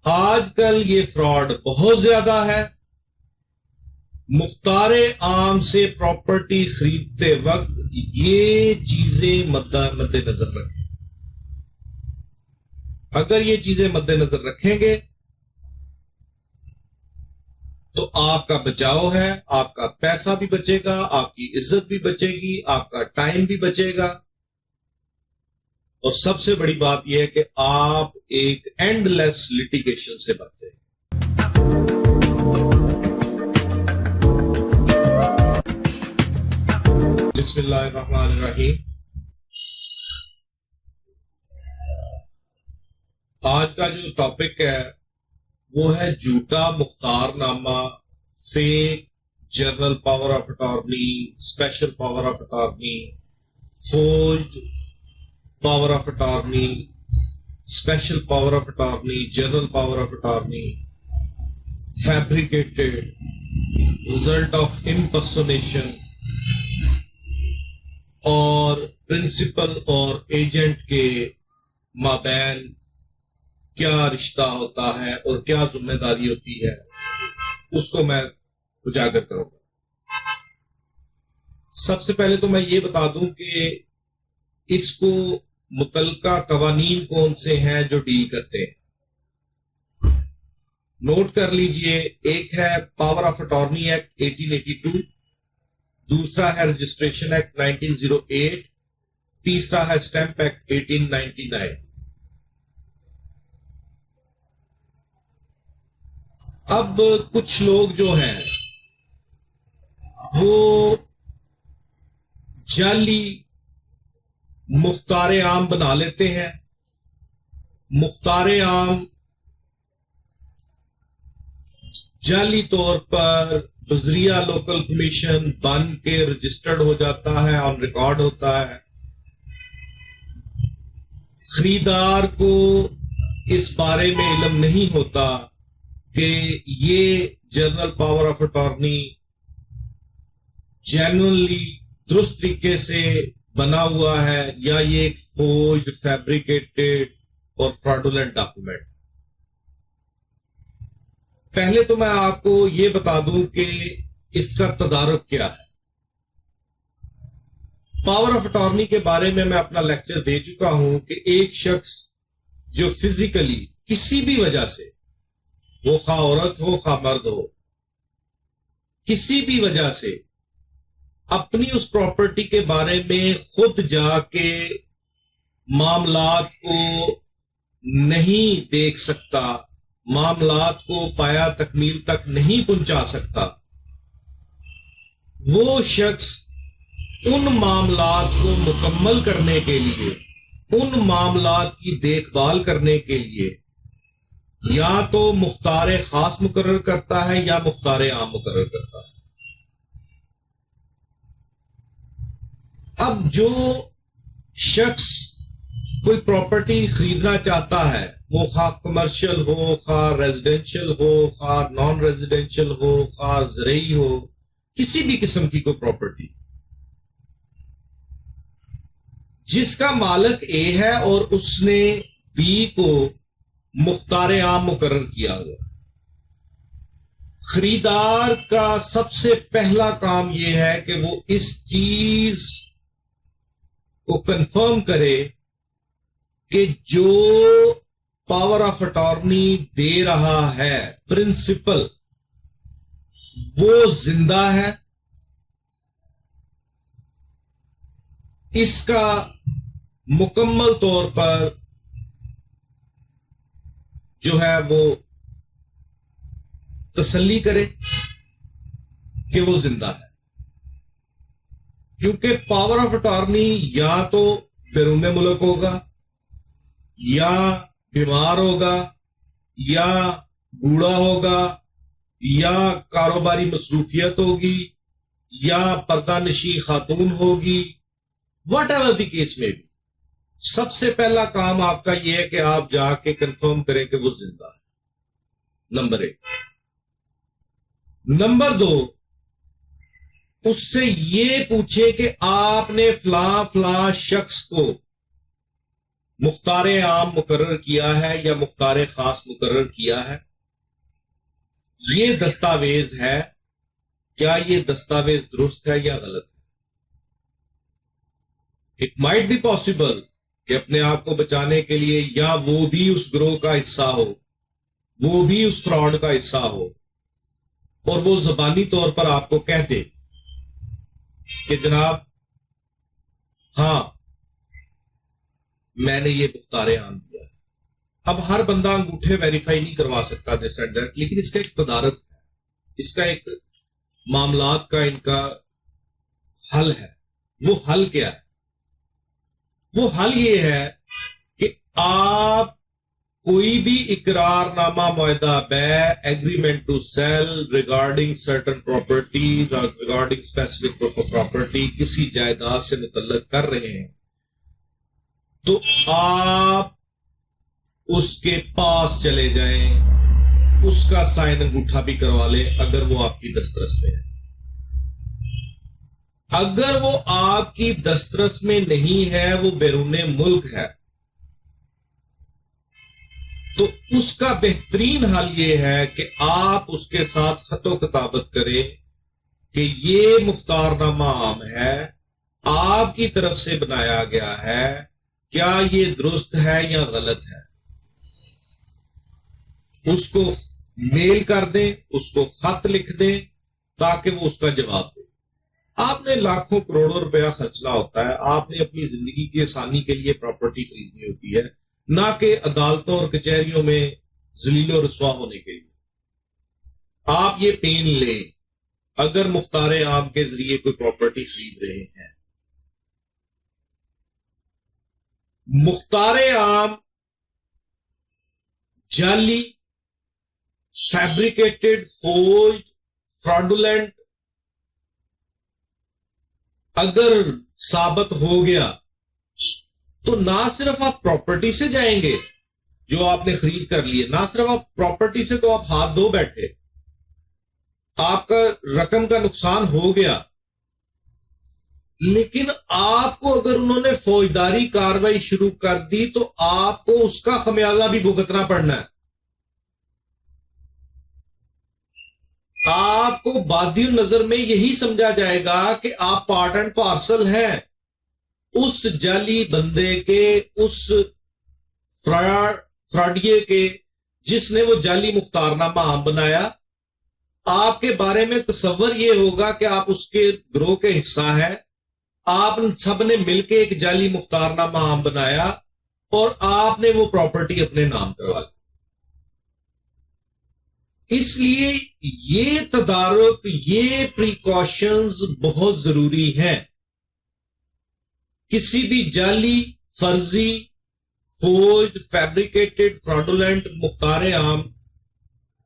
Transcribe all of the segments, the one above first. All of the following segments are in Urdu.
آج کل یہ فراڈ بہت زیادہ ہے. مختار عام سے پراپرٹی خریدتے وقت یہ چیزیں مد نظر رکھیں. اگر یہ چیزیں مد نظر رکھیں گے تو آپ کا بچاؤ ہے، آپ کا پیسہ بھی بچے گا، آپ کی عزت بھی بچے گی، آپ کا ٹائم بھی بچے گا، اور سب سے بڑی بات یہ ہے کہ آپ ایک اینڈ لیس لٹیگیشن سے بچیں. بسم اللہ الرحمن الرحیم. آج کا جو ٹاپک ہے وہ ہے جھوٹا مختار نامہ، fake general power of attorney, special power of attorney, forged power of attorney, special power of attorney, general power of attorney, fabricated result of impersonation, اور پرنسپل اور ایجنٹ کے مابین کیا رشتہ ہوتا ہے اور کیا ذمہ داری ہوتی ہے، اس کو میں اجاگر کروں گا. سب سے پہلے تو میں یہ بتا دوں کہ اس کو متعلقہ قوانین کون سے ہیں جو ڈیل کرتے ہیں. نوٹ کر لیجئے، ایک ہے پاور آف اٹارنی ایکٹ 1882، دوسرا ہے رجسٹریشن ایکٹ 1908، تیسرا ہے اسٹیمپ ایکٹ 1899. اب کچھ لوگ جو ہیں وہ جعلی مختار عام بنا لیتے ہیں. مختار عام جعلی طور پر بذریعہ لوکل کمیشن بن کے رجسٹرڈ ہو جاتا ہے، آن ریکارڈ ہوتا ہے. خریدار کو اس بارے میں علم نہیں ہوتا کہ یہ general power of attorney genuinely درست طریقے سے بنا ہوا ہے یا یہ ایک فورجڈ، فیبریکیٹڈ اور فراڈولنٹ ڈاکومنٹ. پہلے تو میں آپ کو یہ بتا دوں کہ اس کا تدارک کیا ہے. پاور آف اٹارنی کے بارے میں اپنا لیکچر دے چکا ہوں کہ ایک شخص جو فزیکلی کسی بھی وجہ سے، وہ خواہ عورت ہو خواہ مرد ہو، کسی بھی وجہ سے اپنی اس پراپرٹی کے بارے میں خود جا کے معاملات کو نہیں دیکھ سکتا، معاملات کو پایا تکمیل تک نہیں پہنچا سکتا، وہ شخص ان معاملات کو مکمل کرنے کے لیے، ان معاملات کی دیکھ بھال کرنے کے لیے یا تو مختار خاص مقرر کرتا ہے یا مختار عام مقرر کرتا ہے. اب جو شخص کوئی پراپرٹی خریدنا چاہتا ہے، وہ خواہ کمرشل ہو، خواہ ریزیڈینشل ہو، خواہ نان ریزیڈینشل ہو، خواہ زرعی ہو، کسی بھی قسم کی کوئی پراپرٹی جس کا مالک اے ہے اور اس نے بی کو مختار عام مقرر کیا ہوا، خریدار کا سب سے پہلا کام یہ ہے کہ وہ اس چیز کو کنفرم کرے کہ جو پاور آف اٹارنی دے رہا ہے پرنسپل، وہ زندہ ہے، اس کا مکمل طور پر جو ہے وہ تسلی کرے کہ وہ زندہ ہے. کیونکہ پاور آف اٹارنی یا تو بیرون ملک ہوگا، یا بیمار ہوگا، یا بوڑھا ہوگا، یا کاروباری مصروفیت ہوگی، یا پردہ نشین خاتون ہوگی، واٹ ایور دی کیس میں بھی سب سے پہلا کام آپ کا یہ ہے کہ آپ جا کے کنفرم کریں کہ وہ زندہ ہے. نمبر 1. نمبر 2، اس سے یہ پوچھے کہ آپ نے فلاں فلاں شخص کو مختار عام مقرر کیا ہے یا مختار خاص مقرر کیا ہے، یہ دستاویز ہے، کیا یہ دستاویز درست ہے یا غلط ہے؟ اٹ مائٹ بی پاسبل کہ اپنے آپ کو بچانے کے لیے یا وہ بھی اس گروہ کا حصہ ہو، وہ بھی اس فراڈ کا حصہ ہو، اور وہ زبانی طور پر آپ کو کہتے کہ جناب ہاں میں نے یہ مختار عام دیا ہے۔ اب ہر بندہ انگوٹھے ویریفائی نہیں کروا سکتا دس اینڈ دیٹ، لیکن اس کا ایک تدارک ہے، اس کا ایک معاملات کا ان کا حل ہے۔ وہ حل کیا ہے؟ وہ حل یہ ہے کہ آپ کوئی بھی اقرار نامہ، معاہدہ بیع، agreement to sale regarding certain property, regarding specific property, کسی جائیداد سے متعلق کر رہے ہیں تو آپ اس کے پاس چلے جائیں، اس کا سائن انگوٹھا بھی کروا لیں اگر وہ آپ کی دسترس میں ہے۔ اگر وہ آپ کی دسترس میں نہیں ہے، وہ بیرون ملک ہے، تو اس کا بہترین حل یہ ہے کہ آپ اس کے ساتھ خط و کتابت کریں کہ یہ مختار نامہ عام ہے، آپ کی طرف سے بنایا گیا ہے، کیا یہ درست ہے یا غلط ہے؟ اس کو میل کر دیں، اس کو خط لکھ دیں تاکہ وہ اس کا جواب دے۔ آپ نے لاکھوں کروڑوں روپیہ خرچنا ہوتا ہے، آپ نے اپنی زندگی کی آسانی کے لیے پراپرٹی خریدنی ہوتی ہے، نہ کہ عدالتوں اور کچہریوں میں ذلیل و رسوا ہونے کے لیے۔ آپ یہ پین لیں اگر مختار عام کے ذریعے کوئی پراپرٹی خرید رہے ہیں۔ مختار عام جعلی، فیبریکیٹڈ، فورجڈ، فراڈولنٹ اگر ثابت ہو گیا تو نہ صرف آپ پراپرٹی سے جائیں گے جو آپ نے خرید کر لیے، نہ صرف آپ پراپرٹی سے تو آپ ہاتھ دھو بیٹھے، آپ کا رقم کا نقصان ہو گیا، لیکن آپ کو اگر انہوں نے فوجداری کاروائی شروع کر دی تو آپ کو اس کا خمیازہ بھی بھگتنا پڑنا ہے۔ آپ کو بادی النظر میں یہی سمجھا جائے گا کہ آپ پارٹ اینڈ پارسل ہیں اس جعلی بندے کے، اس فراڈیے کے جس نے وہ جعلی مختار نامہ عام بنایا۔ آپ کے بارے میں تصور یہ ہوگا کہ آپ اس کے گروہ کے حصہ ہیں، آپ سب نے مل کے ایک جعلی مختار نامہ عام بنایا اور آپ نے وہ پراپرٹی اپنے نام کروا لی۔ اس لیے یہ تدارک، یہ پریکاشنز بہت ضروری ہیں کسی بھی جعلی، فرضی، فورجڈ، فیبریکیٹڈ، فراڈولنٹ مختار عام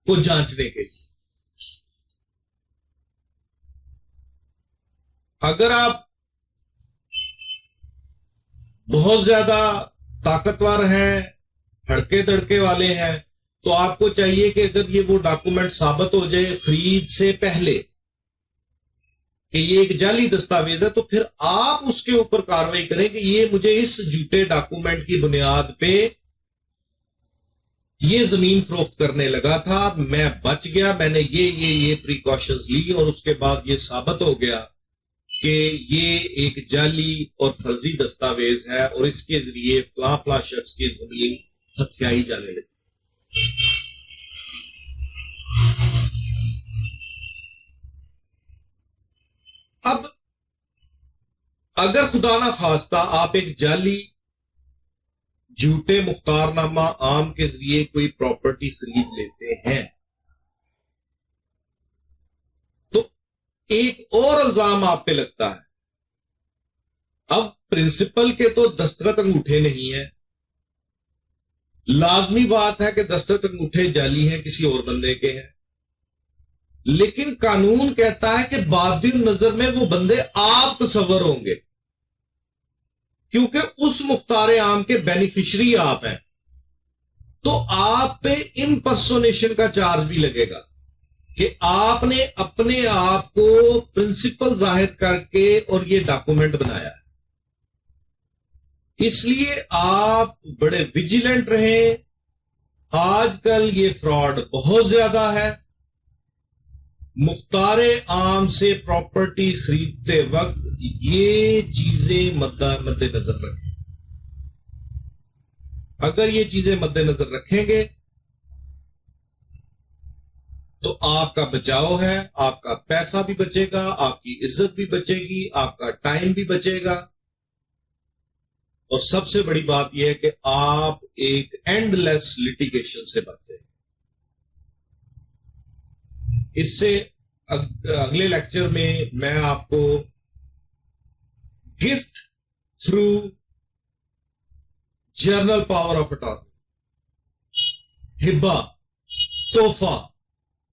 کو جانچنے کے لیے۔ اگر آپ بہت زیادہ طاقتور ہیں، ہڑکے دڑکے والے ہیں، تو آپ کو چاہیے کہ اگر یہ وہ ڈاکومنٹ ثابت ہو جائے خرید سے پہلے کہ یہ ایک جعلی دستاویز ہے، تو پھر آپ اس کے اوپر کاروائی کریں کہ یہ مجھے اس جھوٹے ڈاکومنٹ کی بنیاد پہ یہ زمین فروخت کرنے لگا تھا، میں بچ گیا، میں نے یہ پریکاشنز لی، اور اس کے بعد یہ ثابت ہو گیا کہ یہ ایک جعلی اور فرضی دستاویز ہے اور اس کے ذریعے فلاں فلاں شخص کی زمین ہتھیائی جانے لگی۔ اب اگر خدا نہ خواستہ آپ ایک جعلی جھوٹے مختار نامہ عام کے ذریعے کوئی پراپرٹی خرید لیتے ہیں تو ایک اور الزام آپ پہ لگتا ہے۔ اب پرنسپل کے تو دستخط انگوٹھے نہیں ہیں، لازمی بات ہے کہ دستخط انگوٹھے جعلی ہیں، کسی اور بندے کے ہیں، لیکن قانون کہتا ہے کہ بادی النظر میں وہ بندے آپ تصور ہوں گے کیونکہ اس مختار عام کے بینیفیشری آپ ہیں، تو آپ پہ امپرسونیشن کا چارج بھی لگے گا کہ آپ نے اپنے آپ کو پرنسپل ظاہر کر کے اور یہ ڈاکومنٹ بنایا ہے۔ اس لیے آپ بڑے ویجیلنٹ رہیں. آج کل یہ فراڈ بہت زیادہ ہے. مختار عام سے پراپرٹی خریدتے وقت یہ چیزیں مد نظر رکھیں. اگر یہ چیزیں مد نظر رکھیں گے تو آپ کا بچاؤ ہے، آپ کا پیسہ بھی بچے گا، آپ کی عزت بھی بچے گی، آپ کا ٹائم بھی بچے گا، اور سب سے بڑی بات یہ ہے کہ آپ ایک اینڈ لیس لٹیگیشن سے بچیں. اس سے اگلے لیکچر میں آپ کو gift through general power of attorney, ہبہ، تحفہ،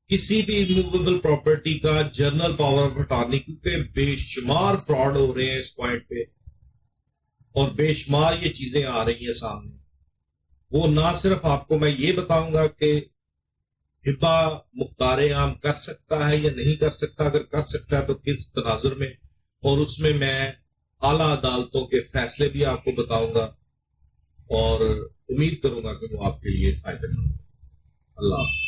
کسی بھی موویبل پراپرٹی کا جرنل پاور آف اٹارنی، کیونکہ بے شمار فراڈ ہو رہے ہیں اس پوائنٹ پہ، اور بے شمار یہ چیزیں آ رہی ہیں سامنے. وہ نہ صرف آپ کو میں یہ بتاؤں گا کہ ہبہ مختار عام کر سکتا ہے یا نہیں کر سکتا، اگر کر سکتا ہے تو کس تناظر میں، اور اس میں اعلیٰ عدالتوں کے فیصلے بھی آپ کو بتاؤں گا، اور امید کروں گا کہ وہ آپ کے لیے فائدہ مند ہو. اللہ حافظ.